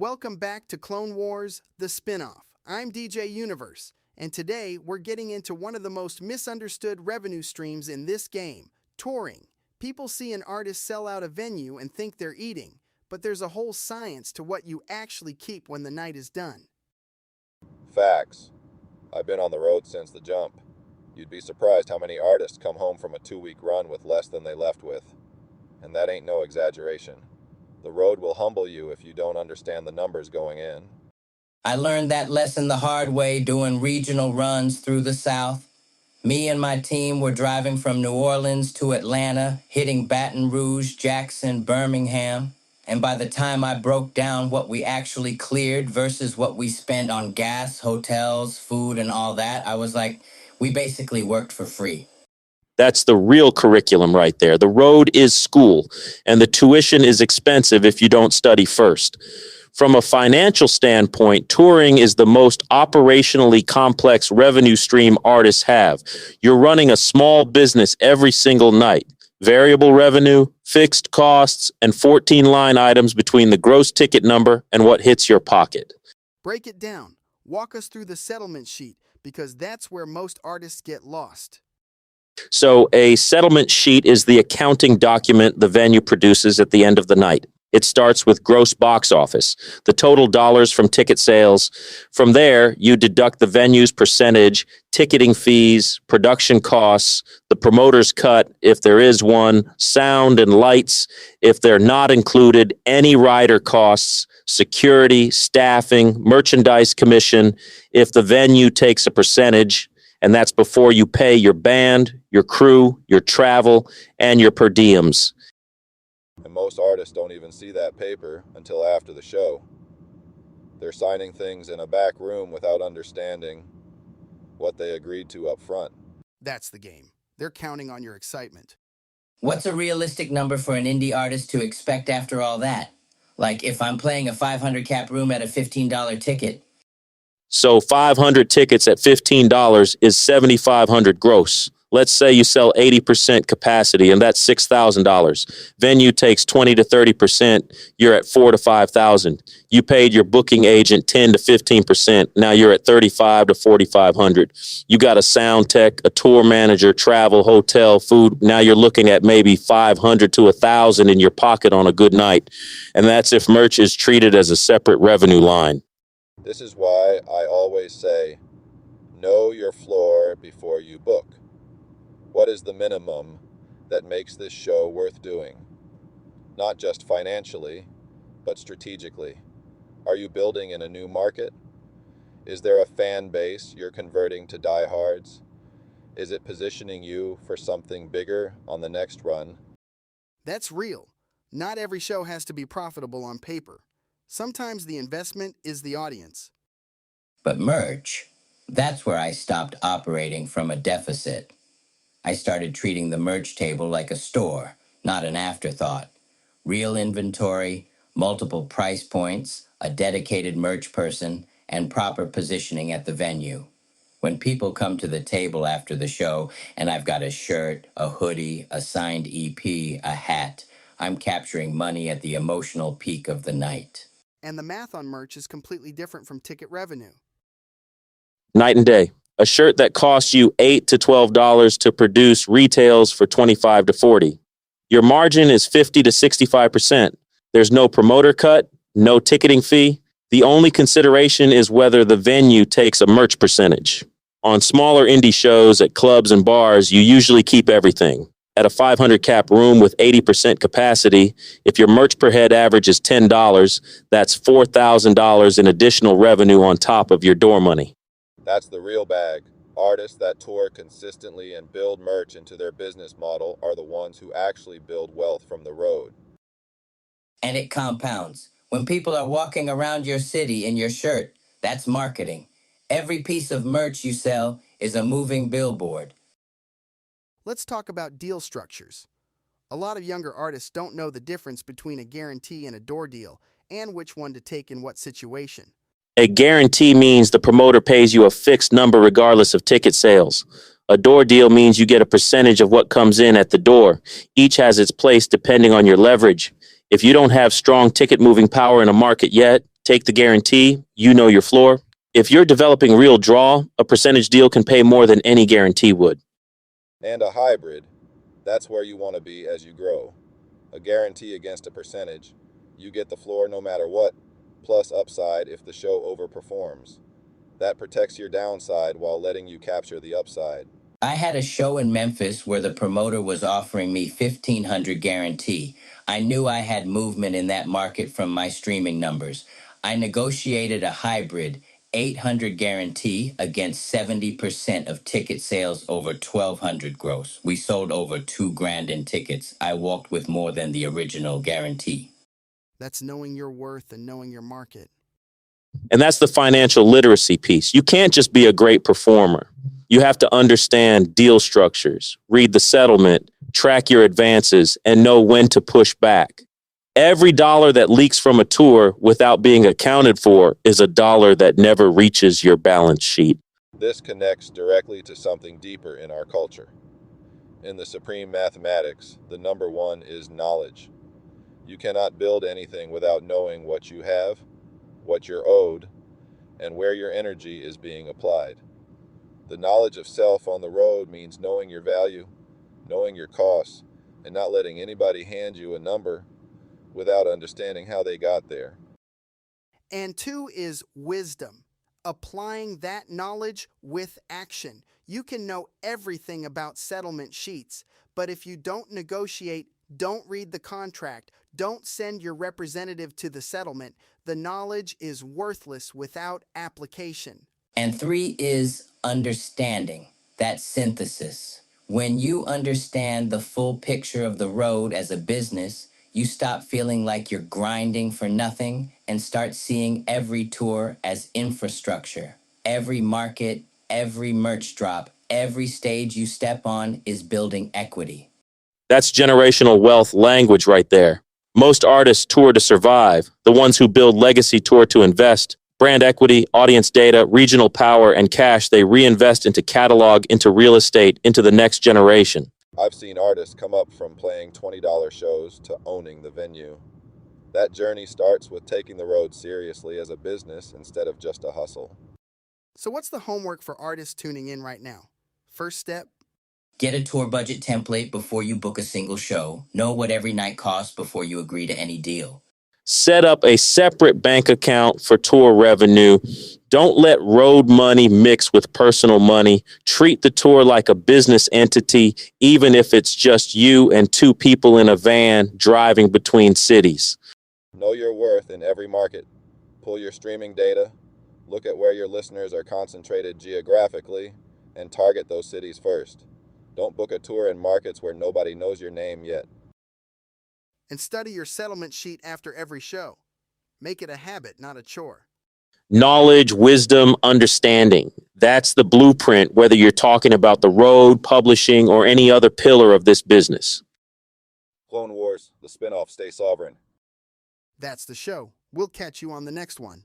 Welcome back to Clone Wars, the spin-off. I'm DJ Universe, and today we're getting into one of the most misunderstood revenue streams in this game, touring. People see an artist sell out a venue and think they're eating, but there's a whole science to what you actually keep when the night is done. Facts. I've been on the road since the jump. You'd be surprised how many artists come home from a 2-week run with less than they left with. And that ain't no exaggeration. The road will humble you if you don't understand the numbers going in. I learned that lesson the hard way doing regional runs through the South. Me and my team were driving from New Orleans to Atlanta, hitting Baton Rouge, Jackson, Birmingham. And by the time I broke down what we actually cleared versus what we spent on gas, hotels, food, and all that, I was like, we basically worked for free. That's the real curriculum right there. The road is school, and the tuition is expensive if you don't study first. From a financial standpoint, touring is the most operationally complex revenue stream artists have. You're running a small business every single night. Variable revenue, fixed costs, and 14 line items between the gross ticket number and what hits your pocket. Break it down. Walk us through the settlement sheet, because that's where most artists get lost. So a settlement sheet is the accounting document the venue produces at the end of the night. It starts with gross box office, the total dollars from ticket sales. From there, you deduct the venue's percentage, ticketing fees, production costs, the promoter's cut, if there is one, sound and lights, if they're not included, any rider costs, security, staffing, merchandise commission, if the venue takes a percentage, and that's before you pay your band, your crew, your travel, and your per diems. And most artists don't even see that paper until after the show. They're signing things in a back room without understanding what they agreed to up front. That's the game. They're counting on your excitement. What's a realistic number for an indie artist to expect after all that? Like if I'm playing a 500 cap room at a $15 ticket. So 500 tickets at $15 is $7,500 gross. Let's say you sell 80% capacity, and that's $6,000. Venue takes 20 to 30%. You're at $4,000 to $5,000. You paid your booking agent 10 to 15%. Now you're at $3,500 to $4,500. You got a sound tech, a tour manager, travel, hotel, food. Now you're looking at maybe $500 to $1,000 in your pocket on a good night, and that's if merch is treated as a separate revenue line. This is why I always say, know your floor before you book. What is the minimum that makes this show worth doing? Not just financially, but strategically. Are you building in a new market? Is there a fan base you're converting to diehards? Is it positioning you for something bigger on the next run? That's real. Not every show has to be profitable on paper. Sometimes the investment is the audience. But merch, that's where I stopped operating from a deficit. I started treating the merch table like a store, not an afterthought. Real inventory, multiple price points, a dedicated merch person, and proper positioning at the venue. When people come to the table after the show and I've got a shirt, a hoodie, a signed EP, a hat, I'm capturing money at the emotional peak of the night. And the math on merch is completely different from ticket revenue. Night and day. A shirt that costs you $8 to $12 to produce retails for $25 to $40. Your margin is 50 to 65%. There's no promoter cut, no ticketing fee. The only consideration is whether the venue takes a merch percentage. On smaller indie shows at clubs and bars, you usually keep everything. At a 500 cap room with 80% capacity, if your merch per head average is $10, that's $4,000 in additional revenue on top of your door money. That's the real bag. Artists that tour consistently and build merch into their business model are the ones who actually build wealth from the road. And it compounds. When people are walking around your city in your shirt, that's marketing. Every piece of merch you sell is a moving billboard. Let's talk about deal structures. A lot of younger artists don't know the difference between a guarantee and a door deal, and which one to take in what situation. A guarantee means the promoter pays you a fixed number regardless of ticket sales. A door deal means you get a percentage of what comes in at the door. Each has its place depending on your leverage. If you don't have strong ticket moving power in a market yet, Take the guarantee, you know your floor. If you're developing real draw, a percentage deal can pay more than any guarantee would. And a hybrid, that's where you want to be as you grow. A guarantee against a percentage. You get the floor no matter what, plus upside if the show overperforms. That protects your downside while letting you capture the upside. I had a show in Memphis where the promoter was offering me 1,500 guarantee. I knew I had movement in that market from my streaming numbers. I negotiated a hybrid 800 guarantee against 70% of ticket sales over 1,200 gross. We sold over 2 grand in tickets. I walked with more than the original guarantee. That's knowing your worth and knowing your market. And that's the financial literacy piece. You can't just be a great performer. You have to understand deal structures, read the settlement, track your advances, and know when to push back. Every dollar that leaks from a tour without being accounted for is a dollar that never reaches your balance sheet. This connects directly to something deeper in our culture. In the supreme mathematics, the number one is knowledge. You cannot build anything without knowing what you have, what you're owed, and where your energy is being applied. The knowledge of self on the road means knowing your value, knowing your costs, and not letting anybody hand you a number without understanding how they got there. And 2 is wisdom, applying that knowledge with action. You can know everything about settlement sheets, but if you don't negotiate, don't read the contract, don't send your representative to the settlement, the knowledge is worthless without application. And 3 is understanding, that synthesis. When you understand the full picture of the road as a business, you stop feeling like you're grinding for nothing and start seeing every tour as infrastructure. Every market, every merch drop, every stage you step on is building equity. That's generational wealth language right there. Most artists tour to survive. The ones who build legacy tour to invest. Brand equity, audience data, regional power, and cash they reinvest into catalog, into real estate, into the next generation. I've seen artists come up from playing $20 shows to owning the venue. That journey starts with taking the road seriously as a business instead of just a hustle. So what's the homework for artists tuning in right now? First step, Get a tour budget template before you book a single show. Know what every night costs before you agree to any deal. Set up a separate bank account for tour revenue. Don't let road money mix with personal money. Treat the tour like a business entity, even if it's just you and 2 people in a van driving between cities. Know your worth in every market. Pull your streaming data, look at where your listeners are concentrated geographically, and target those cities first. Don't book a tour in markets where nobody knows your name yet. and study your settlement sheet after every show. Make it a habit, not a chore. Knowledge, wisdom, understanding. That's the blueprint, whether you're talking about the road, publishing, or any other pillar of this business. Clone Wars, the spinoff, Stay Sovereign. That's the show. We'll catch you on the next one.